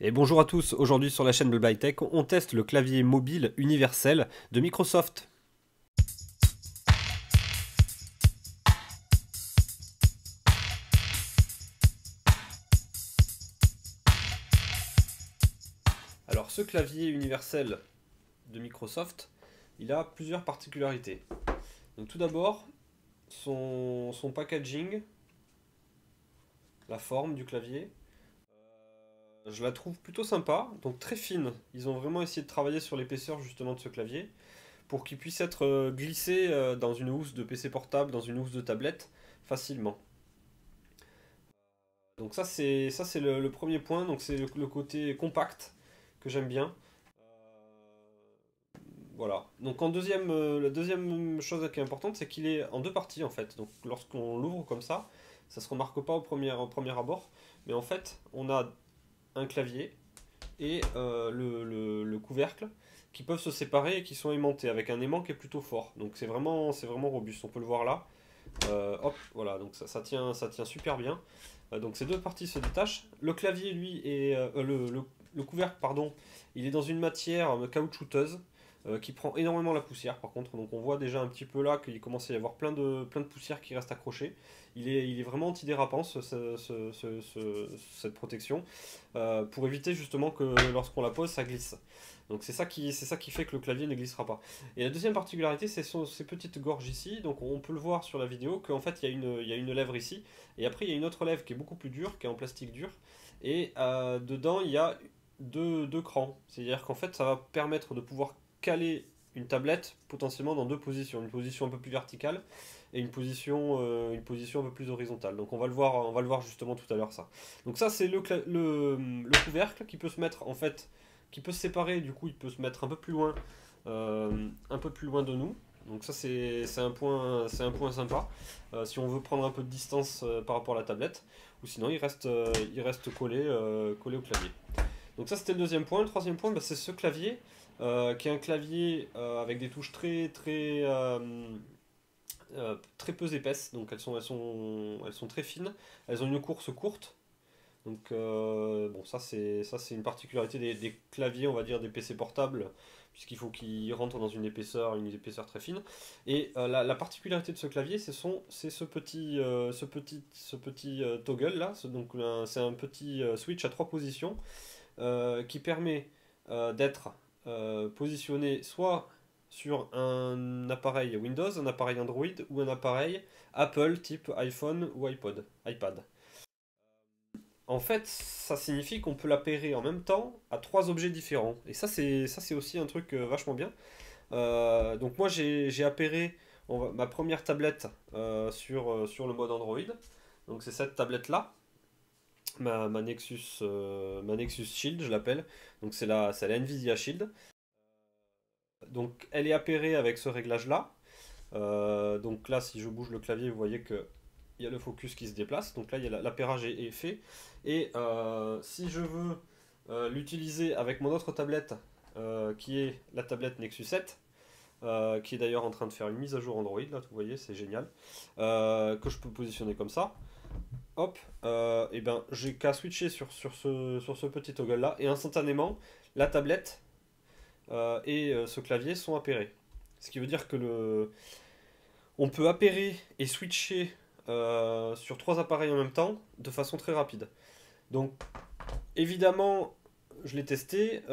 Et bonjour à tous, aujourd'hui sur la chaîne Bulb High Tech, on teste le clavier mobile universel de Microsoft. Alors ce clavier universel de Microsoft, il a plusieurs particularités. Donc tout d'abord, son packaging, la forme du clavier, je la trouve plutôt sympa, donc très fine. Ils ont vraiment essayé de travailler sur l'épaisseur justement de ce clavier pour qu'il puisse être glissé dans une housse de PC portable, dans une housse de tablette facilement. Donc ça c'est le premier point, donc c'est le côté compact que j'aime bien. Voilà. Donc la deuxième chose qui est importante, c'est qu'il est en deux parties en fait. Donc lorsqu'on l'ouvre comme ça se remarque pas au premier abord, mais en fait on a un clavier et le couvercle qui peuvent se séparer et qui sont aimantés avec un aimant qui est plutôt fort. Donc c'est vraiment robuste. On peut le voir là. Hop, voilà. Donc ça tient super bien. Donc ces deux parties se détachent. Le clavier, lui, le couvercle, pardon, il est dans une matière caoutchouteuse qui prend énormément la poussière par contre. Donc on voit déjà un petit peu là qu'il commence à y avoir plein de poussière qui reste accrochée. Il est vraiment antidérapant cette protection pour éviter justement que lorsqu'on la pose ça glisse. Donc c'est ça qui fait que le clavier ne glissera pas. Et la deuxième particularité, c'est ces petites gorges ici. Donc on peut le voir sur la vidéo qu'en fait il y a une lèvre ici. Et après il y a une autre lèvre qui est beaucoup plus dure, qui est en plastique dur. Et dedans il y a deux crans. C'est-à-dire qu'en fait ça va permettre de pouvoir caler une tablette potentiellement dans deux positions. Une position un peu plus verticale et une position un peu plus horizontale. Donc on va le voir justement tout à l'heure ça. Donc ça c'est le couvercle qui peut se mettre en fait, qui peut se séparer, du coup il peut se mettre un peu plus loin de nous. Donc ça c'est un point sympa si on veut prendre un peu de distance par rapport à la tablette, ou sinon il reste collé au clavier. Donc ça c'était le deuxième point. Le troisième point, bah, c'est ce clavier qui est un clavier avec des touches très peu épaisses, donc elles sont très fines, elles ont une course courte. Donc bon, ça c'est une particularité des claviers, on va dire des PC portables, puisqu'il faut qu'ils rentrent dans une épaisseur très fine. Et la particularité de ce clavier, c'est ce petit toggle là. C'est un petit switch à trois positions qui permet d'être positionné soit sur un appareil Windows, un appareil Android ou un appareil Apple type iPhone ou iPad. En fait, ça signifie qu'on peut l'appairer en même temps à trois objets différents. Et ça c'est aussi un truc vachement bien. Donc moi j'ai appairé ma première tablette sur le mode Android. Donc c'est cette tablette là, ma Nexus Shield je l'appelle. Donc c'est la Nvidia Shield. Donc elle est appairée avec ce réglage là. Donc là si je bouge le clavier vous voyez que il y a le focus qui se déplace. Donc là il y a l'appairage est fait. Et si je veux l'utiliser avec mon autre tablette qui est la tablette Nexus 7, qui est d'ailleurs en train de faire une mise à jour Android, là, vous voyez, c'est génial, que je peux positionner comme ça. Hop, et ben j'ai qu'à switcher sur ce petit toggle là, et instantanément, la tablette et ce clavier sont appairés. Ce qui veut dire que on peut appairer et switcher sur trois appareils en même temps de façon très rapide. Donc, évidemment, je l'ai testé.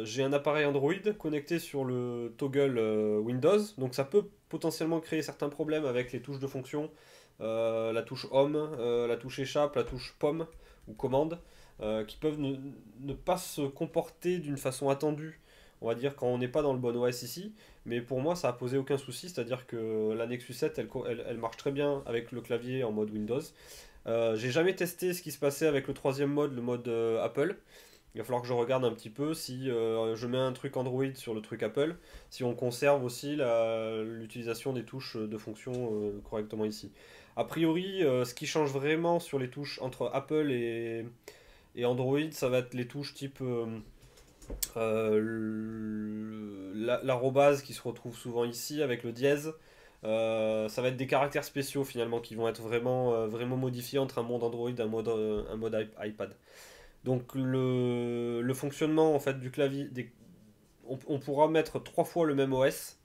J'ai un appareil Android connecté sur le toggle Windows. Donc, ça peut potentiellement créer certains problèmes avec les touches de fonction. La touche Home, la touche Échappe, la touche Pomme ou Commande, qui peuvent ne pas se comporter d'une façon attendue, on va dire, quand on n'est pas dans le bon OS ici. Mais pour moi, ça a posé aucun souci. C'est-à-dire que la Nexus 7, elle marche très bien avec le clavier en mode Windows. J'ai jamais testé ce qui se passait avec le troisième mode, le mode Apple. Il va falloir que je regarde un petit peu si je mets un truc Android sur le truc Apple, si on conserve aussi l'utilisation des touches de fonction correctement ici. A priori, ce qui change vraiment sur les touches entre Apple et Android, ça va être les touches type l'arrobase qui se retrouve souvent ici avec le dièse. Ça va être des caractères spéciaux finalement qui vont être vraiment modifiés entre un mode Android et un mode iPad. Donc le fonctionnement en fait du clavier, on pourra mettre 3 fois le même OS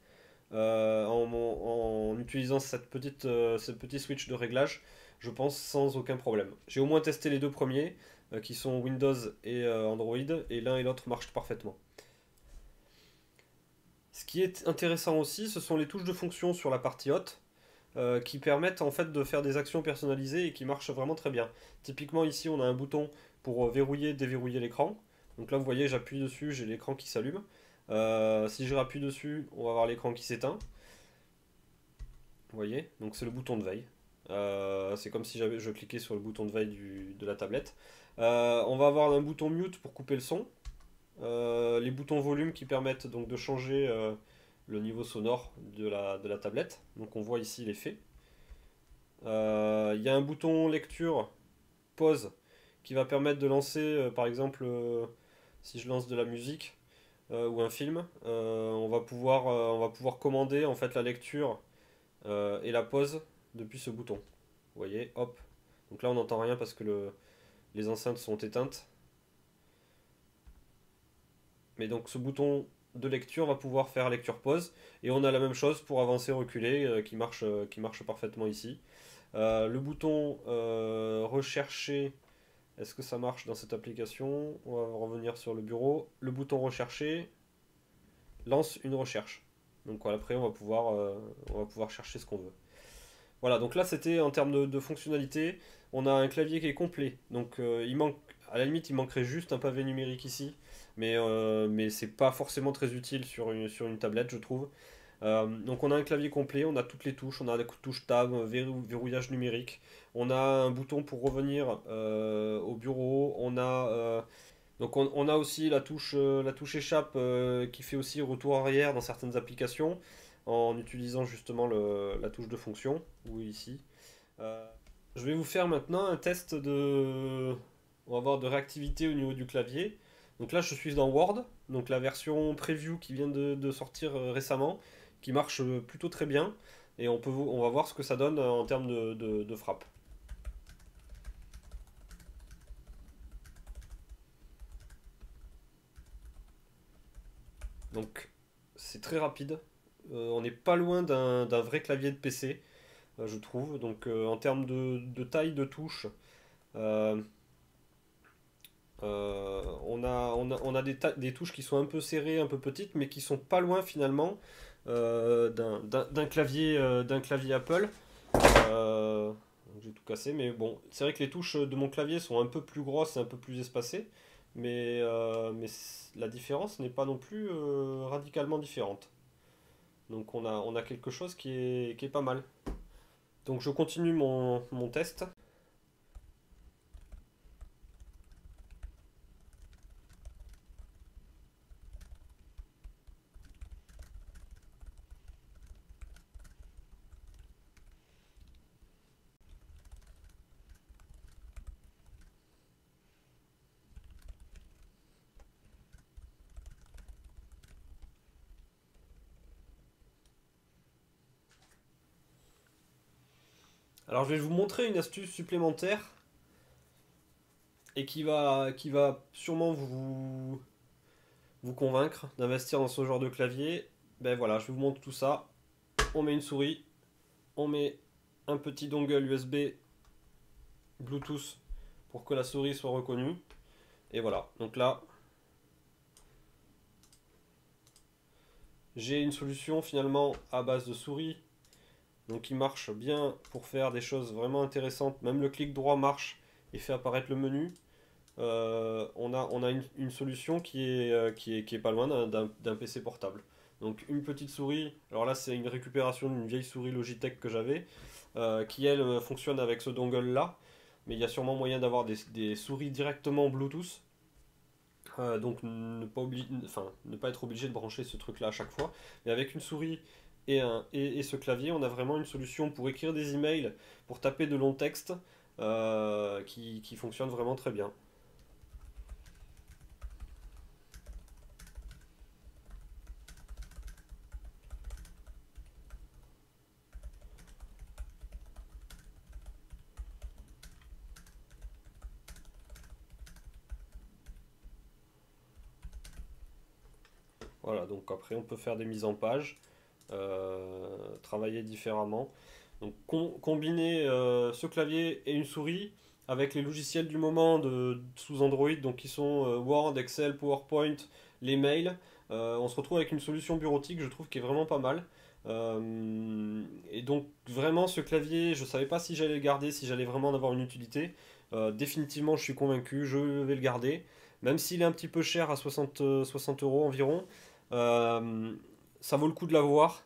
en utilisant ce petit switch de réglage, je pense sans aucun problème. J'ai au moins testé les deux premiers, qui sont Windows et Android, et l'un et l'autre marchent parfaitement. Ce qui est intéressant aussi, ce sont les touches de fonction sur la partie haute, qui permettent en fait de faire des actions personnalisées et qui marchent vraiment très bien. Typiquement ici on a un bouton pour verrouiller, déverrouiller l'écran. Donc là vous voyez j'appuie dessus, j'ai l'écran qui s'allume. Si je rappuie dessus, on va avoir l'écran qui s'éteint. Vous voyez, donc c'est le bouton de veille. C'est comme si je cliquais sur le bouton de veille de la tablette. On va avoir un bouton mute pour couper le son. Les boutons volume qui permettent donc de changer le niveau sonore de la tablette. Donc on voit ici l'effet. Il y a un bouton lecture, pause, qui va permettre de lancer, par exemple, si je lance de la musique ou un film, on va pouvoir commander en fait la lecture et la pause depuis ce bouton. Vous voyez, hop. Donc là on n'entend rien parce que les enceintes sont éteintes. Mais donc ce bouton de lecture va pouvoir faire lecture pause. Et on a la même chose pour avancer reculer qui marche parfaitement ici. Le bouton rechercher, est-ce que ça marche dans cette application? On va revenir sur le bureau. Le bouton rechercher lance une recherche. Donc voilà, après on va pouvoir chercher ce qu'on veut. Voilà, donc là c'était en termes de fonctionnalité. On a un clavier qui est complet. Donc à la limite il manquerait juste un pavé numérique ici. Mais c'est pas forcément très utile sur une tablette je trouve. Donc on a un clavier complet, on a toutes les touches, on a la touche tab, verrouillage numérique, on a un bouton pour revenir au bureau, on a aussi la touche échappe qui fait aussi retour arrière dans certaines applications en utilisant justement la touche de fonction, ou ici. Euh, je vais vous faire maintenant un test on va voir de réactivité au niveau du clavier. Donc là je suis dans Word, donc la version preview qui vient de sortir récemment, qui marche plutôt très bien, et on va voir ce que ça donne en termes de frappe. Donc c'est très rapide. On n'est pas loin d'un vrai clavier de PC, je trouve. Donc en termes de taille de touche, euh, on a des touches qui sont un peu serrées, un peu petites, mais qui sont pas loin finalement d'un clavier Apple. Euh, j'ai tout cassé, mais bon, c'est vrai que les touches de mon clavier sont un peu plus grosses et un peu plus espacées, mais la différence n'est pas non plus radicalement différente. Donc on a quelque chose qui est pas mal. Donc je continue mon test. Alors je vais vous montrer une astuce supplémentaire et qui va sûrement vous convaincre d'investir dans ce genre de clavier. Ben voilà, je vous montre tout ça. On met une souris, on met un petit dongle USB Bluetooth pour que la souris soit reconnue. Et voilà, donc là, j'ai une solution finalement à base de souris, donc qui marche bien pour faire des choses vraiment intéressantes. Même le clic droit marche et fait apparaître le menu. On a une solution qui est pas loin d'un PC portable. Donc une petite souris, alors là c'est une récupération d'une vieille souris Logitech que j'avais, qui elle fonctionne avec ce dongle là, mais il y a sûrement moyen d'avoir des souris directement Bluetooth. Donc ne pas être obligé de brancher ce truc là à chaque fois. Mais avec une souris et ce clavier, on a vraiment une solution pour écrire des emails, pour taper de longs textes, qui fonctionne vraiment très bien. Voilà, donc après on peut faire des mises en page, travailler différemment. Donc combiner ce clavier et une souris avec les logiciels du moment sous Android, donc qui sont Word, Excel, PowerPoint, les mails, on se retrouve avec une solution bureautique, je trouve, qui est vraiment pas mal. Et donc vraiment ce clavier, je savais pas si j'allais le garder, si j'allais vraiment en avoir une utilité. Définitivement, je suis convaincu, je vais le garder. Même s'il est un petit peu cher à 60 euros environ, euh, ça vaut le coup de l'avoir.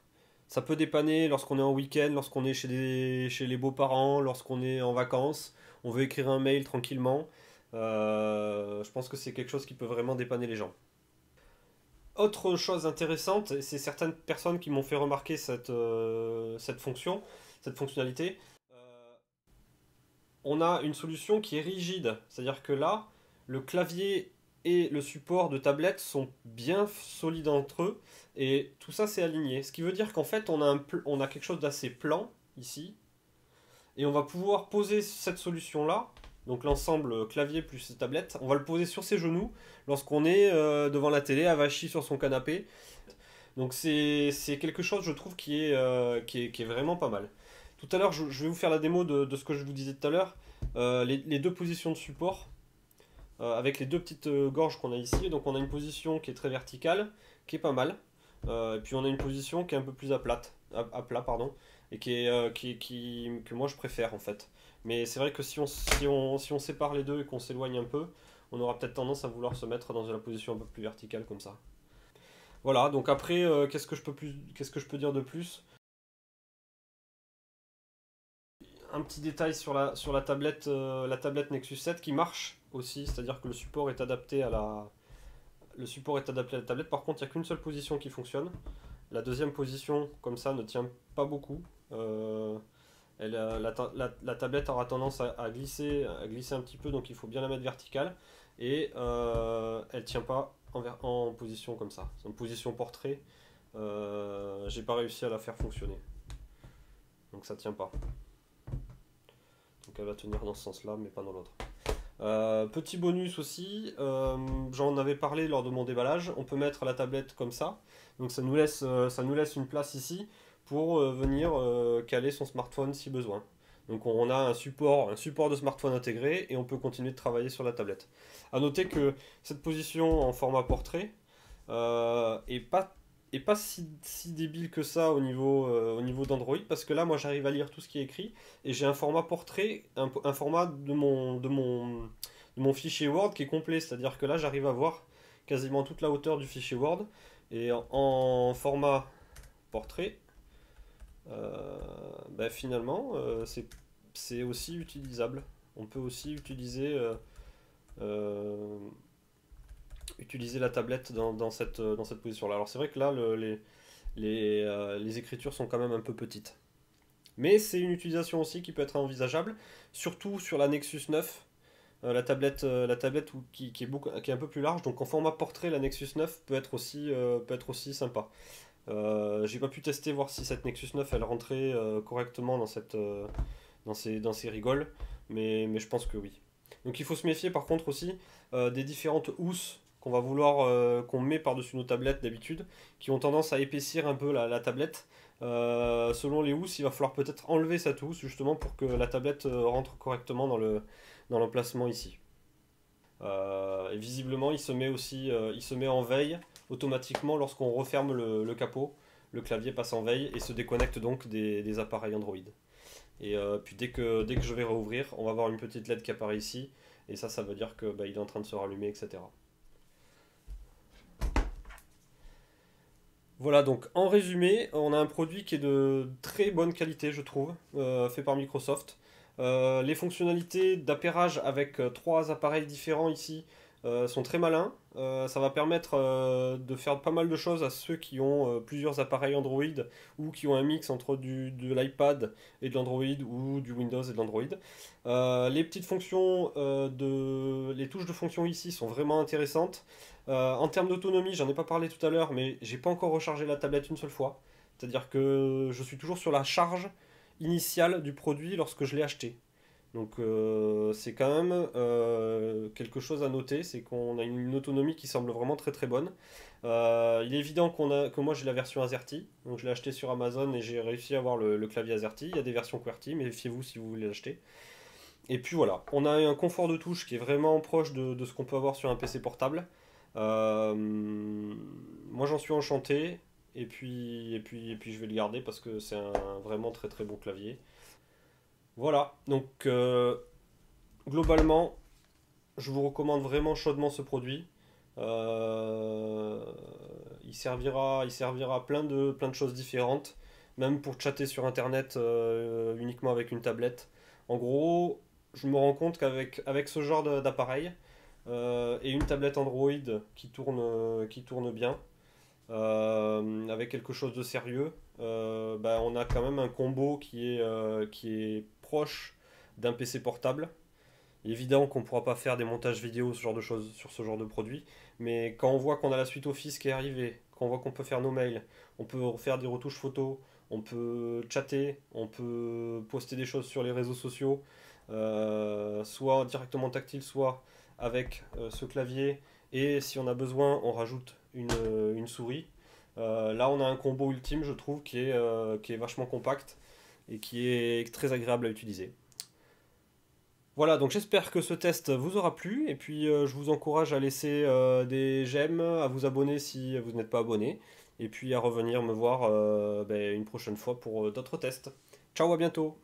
Ça peut dépanner lorsqu'on est en week-end, lorsqu'on est chez les beaux-parents, lorsqu'on est en vacances. On veut écrire un mail tranquillement. Je pense que c'est quelque chose qui peut vraiment dépanner les gens. Autre chose intéressante, c'est certaines personnes qui m'ont fait remarquer cette fonction, cette fonctionnalité. Euh, on a une solution qui est rigide. C'est-à-dire que là, le clavier et le support de tablette sont bien solides entre eux et tout ça c'est aligné. Ce qui veut dire qu'en fait on a quelque chose d'assez plan ici et on va pouvoir poser cette solution-là, donc l'ensemble clavier plus tablette, on va le poser sur ses genoux lorsqu'on est devant la télé, avachi sur son canapé. Donc c'est quelque chose, je trouve, qui est vraiment pas mal. Tout à l'heure, je vais vous faire la démo de ce que je vous disais tout à l'heure. Les deux positions de support, avec les deux petites gorges qu'on a ici. Donc on a une position qui est très verticale, qui est pas mal. Et puis on a une position qui est un peu plus à plat, pardon, et que moi je préfère en fait. Mais c'est vrai que si on sépare les deux et qu'on s'éloigne un peu, on aura peut-être tendance à vouloir se mettre dans la position un peu plus verticale comme ça. Voilà, donc après, qu'est-ce que je peux dire de plus? Un petit détail sur la tablette Nexus 7 qui marche aussi, c'est-à-dire que le support est adapté à la tablette. Par contre, il n'y a qu'une seule position qui fonctionne. La deuxième position, comme ça, ne tient pas beaucoup. Euh, la tablette aura tendance à glisser un petit peu, donc il faut bien la mettre verticale. Et elle tient pas en position comme ça. C'est en position portrait. J'ai pas réussi à la faire fonctionner. Donc ça tient pas. Donc elle va tenir dans ce sens-là, mais pas dans l'autre. Petit bonus aussi, j'en avais parlé lors de mon déballage, on peut mettre la tablette comme ça, donc ça nous laisse une place ici pour venir caler son smartphone si besoin. Donc on a un support de smartphone intégré et on peut continuer de travailler sur la tablette. A noter que cette position en format portrait est pas si débile que ça au niveau d'Android, parce que là moi j'arrive à lire tout ce qui est écrit et j'ai un format portrait, un format de mon fichier Word qui est complet, c'est-à-dire que là j'arrive à voir quasiment toute la hauteur du fichier Word et en format portrait, finalement c'est aussi utilisable. On peut aussi euh, utiliser la tablette dans cette position-là. Alors c'est vrai que là les écritures sont quand même un peu petites. Mais c'est une utilisation aussi qui peut être envisageable, surtout sur la Nexus 9, la tablette qui est un peu plus large. Donc en format portrait, la Nexus 9 peut être aussi sympa. J'ai pas pu tester voir si cette Nexus 9 elle rentrait correctement dans ces rigoles, mais je pense que oui. Donc il faut se méfier par contre aussi des différentes housses qu'on met par-dessus nos tablettes d'habitude, qui ont tendance à épaissir un peu la tablette. Selon les housses, il va falloir peut-être enlever cette housse justement pour que la tablette rentre correctement dans l'emplacement ici. Et visiblement, il se met en veille automatiquement lorsqu'on referme le capot. Le clavier passe en veille et se déconnecte donc des appareils Android. Et puis dès que je vais rouvrir, on va avoir une petite LED qui apparaît ici. Et ça veut dire que il est en train de se rallumer, etc. Voilà, donc en résumé, on a un produit qui est de très bonne qualité, je trouve, fait par Microsoft. Les fonctionnalités d'appairage avec trois appareils différents ici sont très malins. Ça va permettre de faire pas mal de choses à ceux qui ont plusieurs appareils Android ou qui ont un mix entre de l'iPad et de l'Android ou du Windows et de l'Android. Les petites fonctions, les touches de fonction ici sont vraiment intéressantes. En termes d'autonomie, j'en ai pas parlé tout à l'heure, mais j'ai pas encore rechargé la tablette une seule fois. C'est-à-dire que je suis toujours sur la charge initiale du produit lorsque je l'ai acheté. Donc c'est quand même quelque chose à noter, c'est qu'on a une autonomie qui semble vraiment très très bonne. Il est évident que moi j'ai la version AZERTY, donc je l'ai acheté sur Amazon et j'ai réussi à avoir le clavier AZERTY. Il y a des versions QWERTY, mais méfiez-vous si vous voulez l'acheter. Et puis voilà, on a un confort de touche qui est vraiment proche de ce qu'on peut avoir sur un PC portable. Euh, Moi j'en suis enchanté, et puis je vais le garder parce que c'est un vraiment très très bon clavier. Voilà, donc globalement, je vous recommande vraiment chaudement ce produit. Euh, il servira à plein de choses différentes, même pour chatter sur Internet uniquement avec une tablette. En gros, je me rends compte qu'avec ce genre d'appareil et une tablette Android qui tourne bien, avec quelque chose de sérieux, bah, on a quand même un combo qui est proche d'un PC portable. Évidemment qu'on ne pourra pas faire des montages vidéo, ce genre de choses sur ce genre de produit, mais quand on voit qu'on a la suite Office qui est arrivée, quand on voit qu'on peut faire nos mails, on peut faire des retouches photos, on peut chatter, on peut poster des choses sur les réseaux sociaux, soit directement tactile, soit avec ce clavier, et si on a besoin, on rajoute une souris. Là, on a un combo ultime, je trouve, qui est vachement compact et qui est très agréable à utiliser. Voilà, donc j'espère que ce test vous aura plu, et puis je vous encourage à laisser des j'aime, à vous abonner si vous n'êtes pas abonné, et puis à revenir me voir une prochaine fois pour d'autres tests. Ciao, à bientôt!